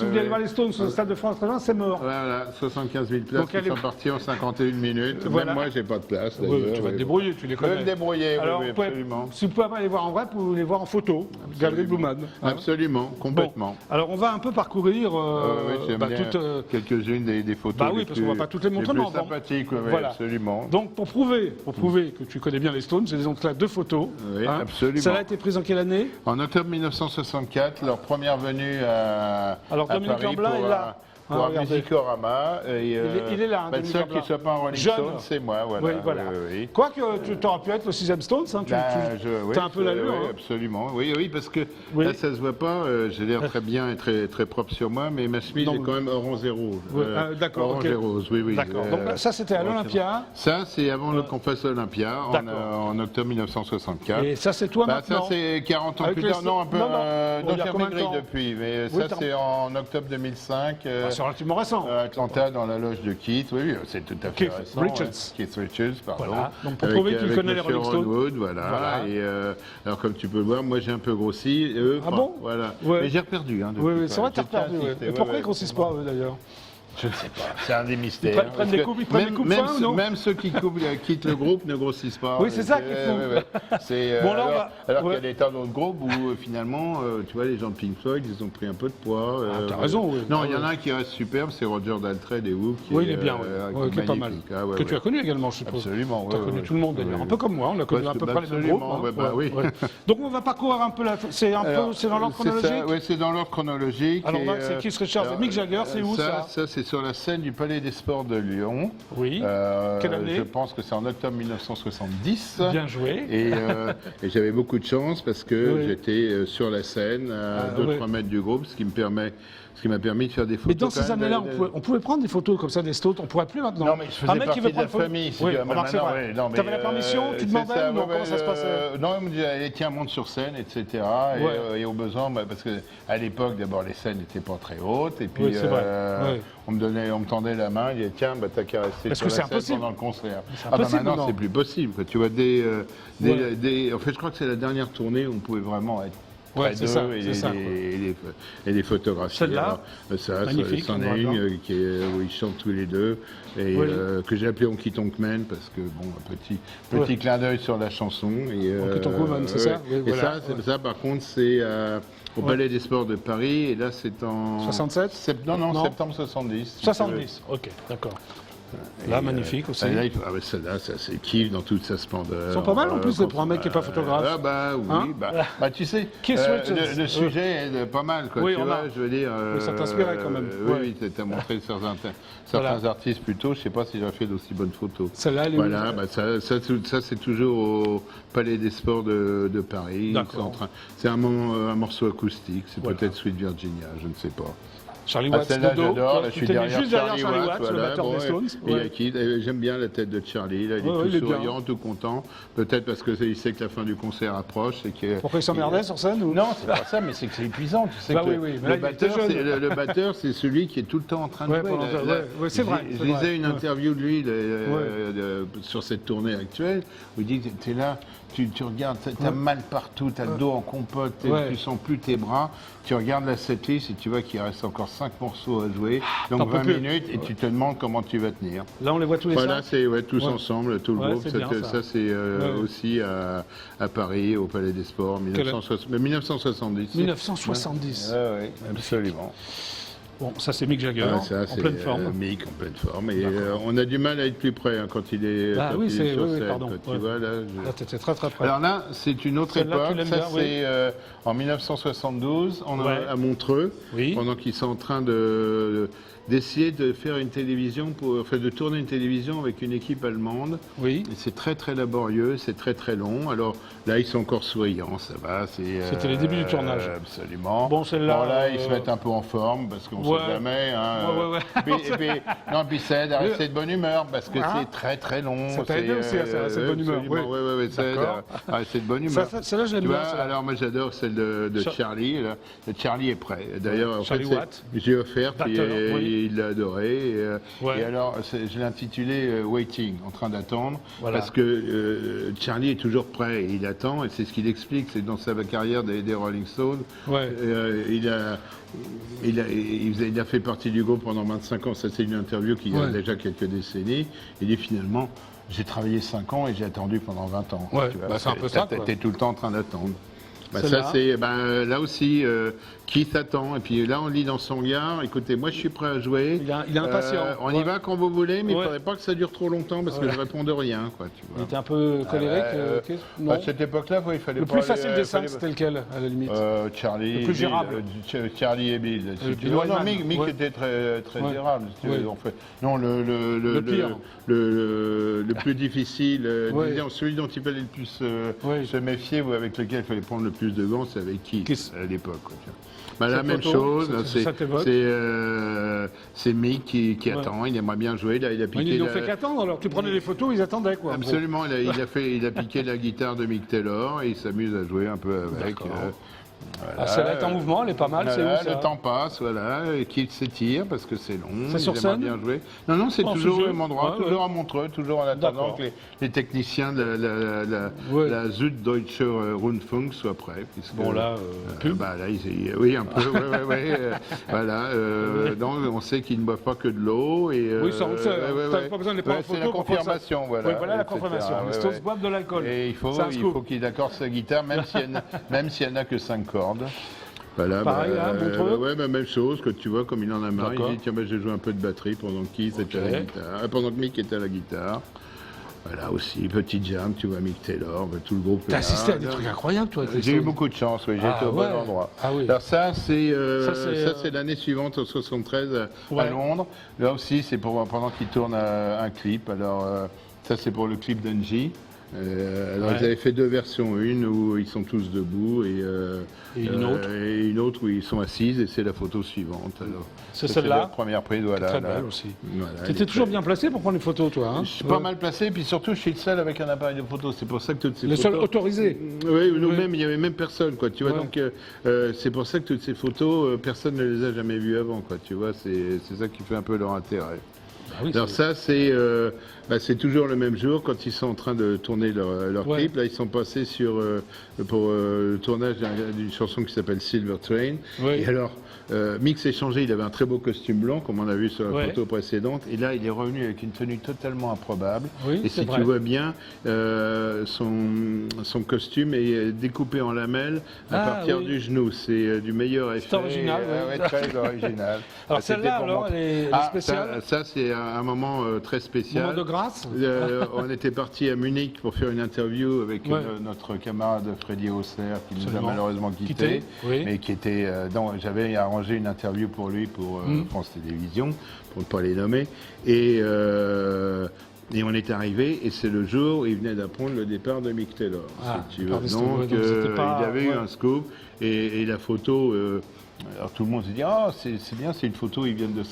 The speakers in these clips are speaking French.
si vous voulez aller voir les Stones sur le Stade de France, c'est mort. Voilà, 75 000 places qui sont parties en 51 minutes. Voilà. Même moi, j'ai pas de place, d'ailleurs. Oui, tu vas te débrouiller, tu les Je vais connais. me débrouiller, Alors, oui, absolument. si vous pouvez pas les voir en vrai, vous pouvez les voir en photo. Galerie Blumman. Absolument, complètement. Bon, alors, on va un peu parcourir quelques-unes des photos. Bah oui, parce qu'on va pas toutes les montrer, mais plus sympathiques, oui, voilà. absolument. Donc, pour prouver que tu connais bien les Stones, j'ai donc là 2 photos. Oui, absolument. Ça a été prise en quelle année? En octobre 1964, leur première venue à Dominique Paris Lamblin est là. pour un Musicorama. Et, il est là, le seul qui ne soit pas en Rolling Stone, c'est moi. Voilà. Oui, voilà. Oui. Quoique, tu aurais pu être le 6e Stones, hein, tu as un peu l'allure. Oui, absolument. Oui, parce que là, ça ne se voit pas. J'ai l'air très bien et très, très propre sur moi, mais ma chemise est quand même orange et rose. D'accord. Orange et rose, oui. D'accord. Donc ça, c'était à l'Olympia. Ça, c'est avant qu'on fasse l'Olympia, en octobre 1964. Et ça, c'est toi maintenant? Ça, c'est 40 ans plus tard. Non, un peu. Donc, j'ai maigri depuis, mais ça, c'est en octobre 2005. C'est relativement récent. Atlanta, dans la loge de Keith, oui, c'est tout à fait récent. Keith Richards, pardon. Voilà. Donc pour prouver qu'il connaît les Rolling Stones. Wood, voilà. Et alors comme tu peux le voir, moi j'ai un peu grossi. Bon? Voilà. Ouais. Mais j'ai reperdu. Hein, oui, c'est vrai que tu as reperdu. Et pourquoi ils ne grossissent pas, eux, d'ailleurs? Je ne sais pas, c'est un des mystères. Ils prennent des coupes fin, ou non? Même ceux qui quittent le groupe ne grossissent pas. Oui, c'est ça qu'il faut. Bon, alors qu'il y a des tas d'autres groupes où finalement, tu vois, les gens de Pink Floyd, ils ont pris un peu de poids. T'as raison, oui. Non, il y en a un qui reste superbe, c'est Roger Daltrey des Who. Oui, il est bien, qui est pas mal. Que tu as connu également, je suppose. Absolument, tu as connu tout le monde d'ailleurs. Un peu comme moi, on a connu à peu près les mêmes groupes. Oui. Donc on va parcourir un peu c'est dans l'ordre chronologique. Oui, c'est dans l'ordre chronologique. Alors c'est Keith Richards et Mick Jagger, c'est où ça? Ça, c'est sur la scène du Palais des Sports de Lyon. Oui. Quelle année? Je pense que c'est en octobre 1970. Bien joué. Et j'avais beaucoup de chance parce que j'étais sur la scène à 2-3 mètres du groupe, ce qui m'a permis de faire des photos. Mais dans ces années-là, on pouvait prendre des photos comme ça des Stones, on ne pourrait plus maintenant. Non, mais je faisais partie de la famille. Oui, c'est vrai. Tu avais la permission, tu demandais comment ça se passait? Non, il me disait, allez, tiens, monte sur scène, etc. Et au besoin, parce qu'à l'époque, d'abord, les scènes n'étaient pas très hautes. Et puis, on me tendait la main, il disait, tiens, t'as qu'à rester sur la scène pendant le concert. Maintenant, c'est plus possible. Tu vois, en fait, je crois que c'est la dernière tournée où on pouvait vraiment être près d'eux et les photographies. Celle-là, magnifique. C'en est une où ils chantent tous les deux et que j'ai appelé Honky Tonk Man parce que petit clin d'œil sur la chanson. Honky Tonk Woman, c'est ça? Et ça, par contre, c'est au Palais des Sports de Paris et là, c'est en 67. Non, septembre 70. 70. Ok, d'accord. Là, magnifique aussi. Celle-là, ça c'est kiff dans toute sa splendeur. Ils sont pas mal en plus pour un mec qui n'est pas photographe. Oui, tu sais, le sujet est pas mal, quoi. Oui, tu vois, je veux dire. Ça t'inspirait quand même. Oui, tu as montré certains artistes plutôt. Je ne sais pas si j'aurais fait d'aussi bonnes photos. Celle-là, elle est voilà, ça c'est toujours au Palais des Sports de Paris. C'est un morceau acoustique. C'est peut-être Sweet Virginia, je ne sais pas. Charlie Watts, celle-là, j'adore. Je suis juste derrière Charlie Watts, le batteur des Stones. J'aime bien la tête de Charlie. Là, il est tout souriant, tout content. Peut-être parce qu'il sait que la fin du concert approche. Pourquoi il s'emmerdait sur scène ou... Non, c'est pas ça, mais c'est que c'est épuisant. Tu sais le batteur, c'est celui qui est tout le temps en train de jouer. C'est vrai. Je lisais une interview de lui sur cette tournée actuelle où il dit tu es là, tu regardes, tu as mal partout, tu as le dos en compote, tu sens plus tes bras. Tu regardes la setlist et tu vois qu'il reste encore 5 morceaux à jouer, donc 20 minutes, et tu te demandes comment tu vas tenir. Là, on les voit tous les cinq. Là, c'est tous ensemble, tout le groupe. Ça, c'est aussi à Paris, au Palais des Sports, 1970. 1970. Oui, absolument. Bon, ça c'est Mick Jagger, en pleine forme. Mick en pleine forme. Et on a du mal à être plus près quand il est, sur scène. Tu vois, là, t'étais très très près. Alors là, c'est une autre époque. Ça, c'est en 1972, à Montreux, pendant qu'ils sont en train d'essayer de faire une télévision, de tourner une télévision avec une équipe allemande. Oui. C'est très très laborieux, c'est très très long. Alors là, ils sont encore souriants, ça va. C'était les débuts du tournage. Absolument. Bon, là, ils se mettent un peu en forme parce qu'on ne sait jamais. Puis ça aide à rester de bonne humeur parce que c'est très très long. Ça t'a aidé aussi à rester de bonne humeur. Oui, ça aide à rester de bonne humeur. Celle-là, je l'aime bien. Alors moi, j'adore celle de Charlie. Charlie est prêt. D'ailleurs, en fait, j'ai offert. Il l'a adoré. Et alors, je l'ai intitulé Waiting, en train d'attendre, parce que Charlie est toujours prêt, et il attend, et c'est ce qu'il explique, c'est dans sa carrière des Rolling Stones, il il a fait partie du groupe pendant 25 ans. Ça, c'est une interview qui a déjà quelques décennies. Il dit finalement, j'ai travaillé 5 ans et j'ai attendu pendant 20 ans. Ouais, c'est un peu ça. Tu es tout le temps en train d'attendre. Ça, c'est là aussi, qui s'attend. Et puis là, on lit dans son regard, écoutez, moi je suis prêt à jouer. Il est impatient. On y va quand vous voulez, mais il ne faudrait pas que ça dure trop longtemps parce que je réponds de rien. Quoi, tu vois. Il était un peu colérique. À cette époque-là, il fallait le pas. Le plus facile des 5, c'était lequel, à la limite Charlie. Le plus gérable. Charlie et Bill. Mick était très gérable. Non, le pire. Le plus difficile, celui dont il fallait le plus se méfier ou avec lequel il fallait prendre le plus de gants, c'est avec Keith à l'époque. La même chose, c'est Mick qui attend, il aimerait bien jouer. Là, il a piqué. Ils n'ont fait qu'attendre, alors tu prenais les photos, ils attendaient quoi. Absolument, il a piqué la guitare de Mick Taylor et il s'amuse à jouer un peu avec. Voilà. Ça va être en mouvement, elle est pas mal. Voilà, c'est où, ça le temps passe, qu'il s'étire parce que c'est long. C'est sur scène bien jouer. Non, c'est toujours au même endroit, toujours à Montreux, toujours en attendant que les techniciens de la Süddeutsche Rundfunk soient prêts. Puisque, bon, là, pub. Là, oui, un peu. Voilà. Donc, on sait qu'ils ne boivent pas que de l'eau. Oui, ça, tu n'as pas besoin de les prendre en photo. C'est la confirmation, voilà. Oui, voilà la confirmation. Les Stones boivent de l'alcool. Et il faut qu'il accorde sa guitare, même s'il n'y en a que 5 cordes. Voilà, pareil, même chose, que tu vois, comme il en a marre, il dit tiens, j'ai joué un peu de batterie pendant que Keith était à la guitare, pendant que Mick était à la guitare. Voilà aussi, petit jam, tu vois, Mick Taylor, tout le groupe. T'as assisté à des trucs incroyables, toi. J'ai eu beaucoup de chance, j'ai été au bon endroit. Alors ça, c'est l'année suivante, en 73, à Londres. Là aussi, c'est pendant qu'ils tournent un clip. Alors ça, c'est pour le clip d'Angie. Alors ils avaient fait 2 versions, une où ils sont tous debout et une autre où ils sont assises et c'est la photo suivante. C'est celle-là. La première prise, voilà. Très belle aussi. Voilà, tu étais toujours bien placé pour prendre les photos, toi. Je suis pas mal placé, puis surtout je suis le seul avec un appareil de photo. C'est pour ça que toutes ces photos. Le seul autorisé. Oui, nous-mêmes, il n'y avait même personne, quoi. Tu vois, donc c'est pour ça que toutes ces photos, personne ne les a jamais vues avant, quoi. Tu vois, c'est ça qui fait un peu leur intérêt. Alors ça, c'est toujours le même jour quand ils sont en train de tourner leur clip. Là, ils sont passés pour le tournage d'une chanson qui s'appelle Silver Train. Et alors, Mick s'est changé, il avait un très beau costume blanc, comme on a vu sur la photo précédente. Et là, il est revenu avec une tenue totalement improbable. Et si tu vois bien, son costume est découpé en lamelles à partir du genou. C'est du meilleur effet. C'est original. Très original. Alors celle-là, alors, elle est spéciale. Ça, c'est un moment très spécial. Moment de grâce. On était parti à Munich pour faire une interview avec notre camarade Freddy Hausser, qui nous a malheureusement quittés, mais qui était. J'avais arrangé une interview pour lui pour France Télévisions, pour ne pas les nommer, et on est arrivé, et c'est le jour où il venait d'apprendre le départ de Mick Taylor. Si tu veux. Donc il avait eu un scoop, et la photo. Alors tout le monde s'est dit c'est bien, c'est une photo, ils viennent de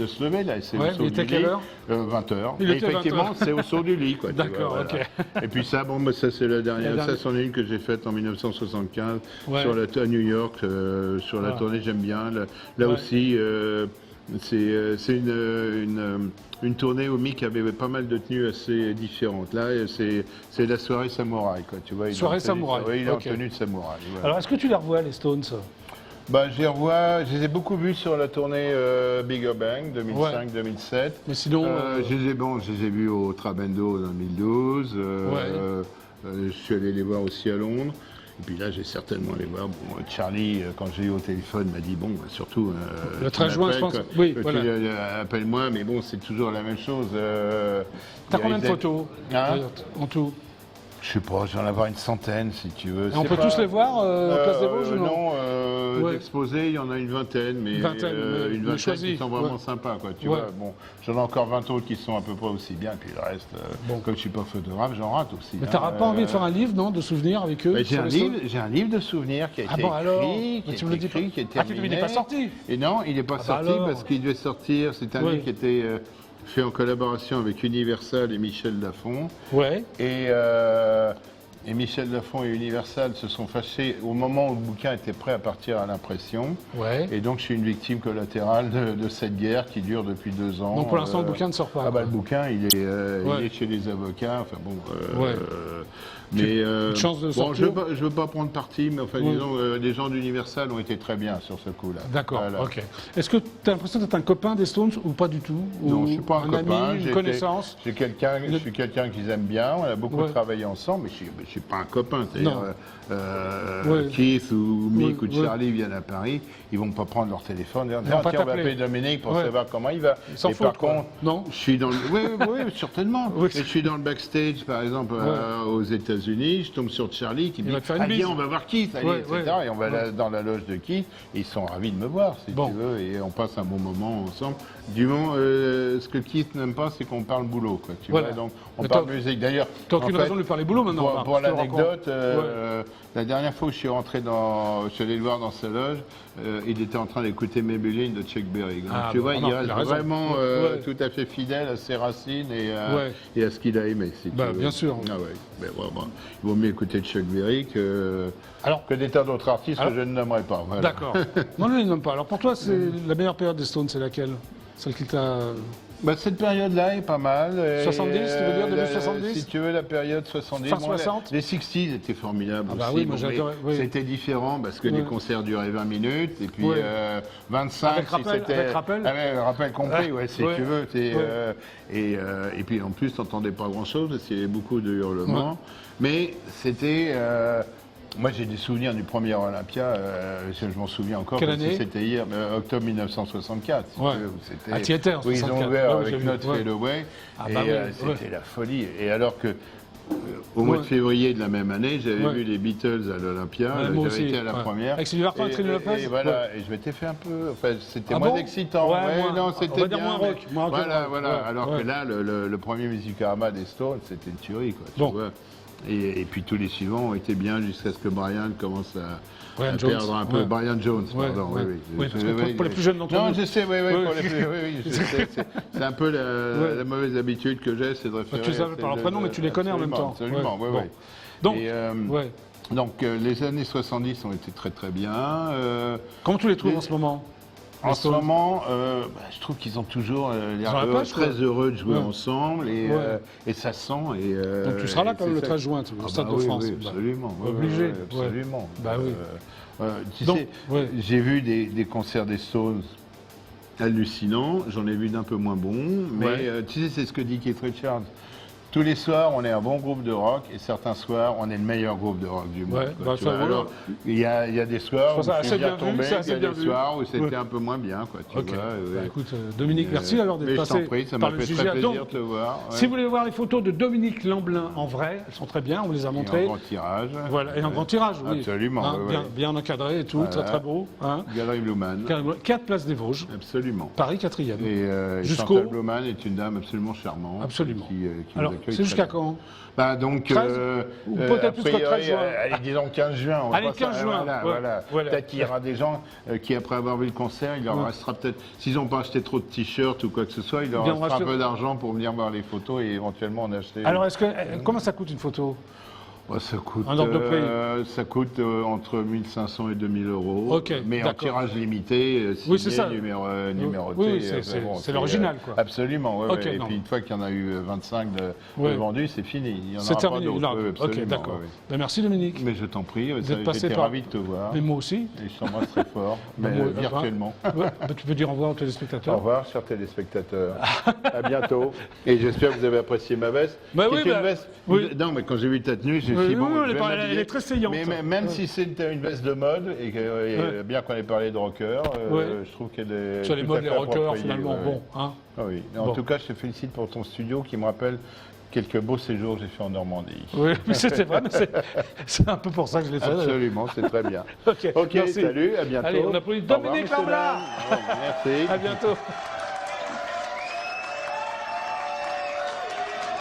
se lever là, c'est au saut du lit. Quelle heure 20h. Effectivement, c'est au saut du lit, quoi. D'accord, ok. Et puis ça, ça c'est la dernière. Ça, c'en est une que j'ai faite en 1975 à New York, sur la tournée. J'aime bien. Là aussi, c'est une tournée où Mick avait pas mal de tenues assez différentes. Là, c'est la soirée samouraï, quoi. Tu vois, soirée samouraï. Oui, il est en tenue de samouraï. Voilà. Alors, est-ce que tu les revois, les Stones? Je les ai beaucoup vus sur la tournée Bigger Bang 2005-2007. Mais sinon, je les ai vus au Trabendo en 2012. Je suis allé les voir aussi à Londres. Et puis là, j'ai certainement allé voir. Bon, Charlie, quand j'ai eu au téléphone, m'a dit surtout. Le 13 juin, je pense. Appelle-moi, mais bon, c'est toujours la même chose. T'as combien de photos en tout? Je sais pas, je vais en avoir une centaine si tu veux. On peut tous les voir à Place des Vosges ou non? D'exposés, il y en a une vingtaine, mais une vingtaine qui sont vraiment sympas, quoi. Tu vois, bon, j'en ai encore 20 autres qui sont à peu près aussi bien, puis le reste, comme je suis pas photographe, j'en rate aussi. Mais t'auras pas envie de faire un livre, non, de souvenirs avec eux? J'ai un livre de souvenirs qui a été écrit, qui est terminé. Il n'est pas sorti? Et non, il n'est pas sorti parce qu'il devait sortir. C'est un livre qui était fait en collaboration avec Universal et Michel Lafon. Et Michel Lafon et Universal se sont fâchés au moment où le bouquin était prêt à partir à l'impression. Et donc je suis une victime collatérale de cette guerre qui dure depuis 2 ans. Donc pour l'instant le bouquin ne sort pas. Le bouquin il est chez les avocats. Enfin bon. Mais chance de bon, sortir. je veux pas prendre parti, mais enfin, disons, les gens d'Universal ont été très bien sur ce coup-là. D'accord, voilà. ok. Est-ce que tu as l'impression d'être un copain des Stones ou pas du tout? Non, je suis pas un copain. Ami, une connaissance? Je suis quelqu'un qu'ils aiment bien, on a beaucoup travaillé ensemble, mais je suis pas un copain. C'est-à-dire, Keith ou Mick ou Charlie viennent à Paris, ils vont pas prendre leur téléphone et dire tiens, on va appeler Dominique pour savoir comment il va. Et par contre, non, je suis dans le... Oui, certainement. Et je suis dans le backstage, par exemple, aux États-Unis, je tombe sur Charlie qui me dit viens, on va voir Keith, allez, etc. Et on va dans la loge de Keith, et ils sont ravis de me voir, si tu veux, et on passe un bon moment ensemble. Du moment, ce que Keith n'aime pas, c'est qu'on parle boulot, quoi. Tu vois, donc on parle musique. D'ailleurs, tu n'as aucune raison de lui parler boulot maintenant. Pour l'anecdote, la dernière fois où je suis rentré je suis allé le voir dans sa loge, il était en train d'écouter Maybelline de Chuck Berry. Tu vois, il reste vraiment tout à fait fidèle à ses racines et à ce qu'il a aimé. Si bien sûr. Ah ouais. Mais il vaut mieux écouter Chuck Berry que des tas d'autres artistes que je ne nommerai pas. Voilà. D'accord. Non, je ne les nomme pas. Alors pour toi, c'est la meilleure période des Stones, c'est laquelle? Celle qui t'a... cette période-là est pas mal. 70, tu veux dire, début 70? Si tu veux, la période 70. Fin 60? Les 60s étaient formidables aussi. Oui, moi j'adorais. C'était différent parce que les concerts duraient 20 minutes et puis 25 avec rappel. Rappel complet, si tu veux. Et puis en plus, tu n'entendais pas grand-chose parce qu'il y avait beaucoup de hurlements. Mais c'était... Moi, j'ai des souvenirs du premier Olympia, je m'en souviens encore. Quelle année? C'était hier, octobre 1964. Tu étais en 64. Où ils ont ouvert avec Not Fade Away. C'était la folie. Et alors que, au mois de février de la même année, j'avais vu les Beatles à l'Olympia. J'avais été à la première. Avec Sylvie Vartan et Trini Lopez. Et voilà, et je m'étais fait un peu. Enfin, c'était moins excitant. Non, c'était bien. Moins rock. Voilà. Alors que là, le premier Musicarama des Stones, c'était une tuerie, quoi. Tu vois. Et puis tous les suivants ont été bien jusqu'à ce que Brian commence à perdre un peu. Brian Jones, pardon. Oui, parce que pour les plus jeunes d'entre nous. Non, je sais, je sais. C'est un peu la mauvaise habitude que j'ai, c'est de référer. Tu savais par leur prénom, mais tu les connais en même temps. Absolument, oui. Donc, les années 70 ont été très très bien. Comment tu les trouves en ce moment? En ce moment, je trouve qu'ils ont toujours l'air très heureux de jouer ensemble et ça se sent. Donc tu seras là quand même le 13 juin au Stade de France. Oui, absolument. Obligé. Absolument. Tu sais, j'ai vu des concerts des Stones hallucinants, j'en ai vu d'un peu moins bons, mais tu sais, c'est ce que dit Keith Richards. Tous les soirs, on est un bon groupe de rock et certains soirs, on est le meilleur groupe de rock du monde. Alors, il y a des soirs où c'est bien tombé, il y a des soirs où c'était un peu moins bien. Écoute, Dominique, merci alors d'être passé. Je t'en prie, ça m'a fait très plaisir de te voir. Si vous voulez voir les photos de Dominique Lamblin en vrai, elles sont très bien, on vous les a montrées. Et en grand tirage. Voilà, et en grand tirage, oui. Absolument. Bien encadré et tout, très très beau. Galerie Blumman. 4 places des Vosges. Absolument. Paris 4e. Et Chantal Blumman est une dame absolument charmante. Absolument. C'est jusqu'à quand? Donc, peut-être plus que 13 juin. Allez, disons 15 juin. Allez, 15 juin. Voilà. Peut-être qu'il y aura des gens qui, après avoir vu le concert, il leur restera peut-être, s'ils n'ont pas acheté trop de t-shirts ou quoi que ce soit, il leur restera un peu d'argent pour venir voir les photos et éventuellement en acheter. Alors, comment ça coûte une photo? Ça coûte, un ordre de prix. Entre 1500 et 2000 euros, mais en tirage limité, numéroté. Oui, c'est l'original, quoi. Absolument, et puis une fois qu'il y en a eu 25 de vendus, c'est fini. Il y en aura pas d'autres. Ok, d'accord. Merci Dominique. Mais je t'en prie, j'étais ravi de te voir. Mais moi aussi. Et je t'embrasse très fort, mais virtuellement. Tu peux dire au revoir aux téléspectateurs. Au revoir, chers téléspectateurs. À bientôt. Et j'espère que vous avez apprécié ma veste. Non, mais quand j'ai vu ta tenue, elle est très saillante. Mais même si c'est une veste de mode, et bien qu'on ait parlé de rocker, je trouve qu'elle est. Sur les modes, les rockers, finalement, bon. Oui. En tout cas, je te félicite pour ton studio qui me rappelle quelques beaux séjours que j'ai fait en Normandie. Oui, c'était vrai, mais c'est un peu pour ça que je l'ai fait. Absolument, c'est très bien. Ok, salut, à bientôt. Allez, on applaudit Dominique Lamblin. Merci. À bientôt.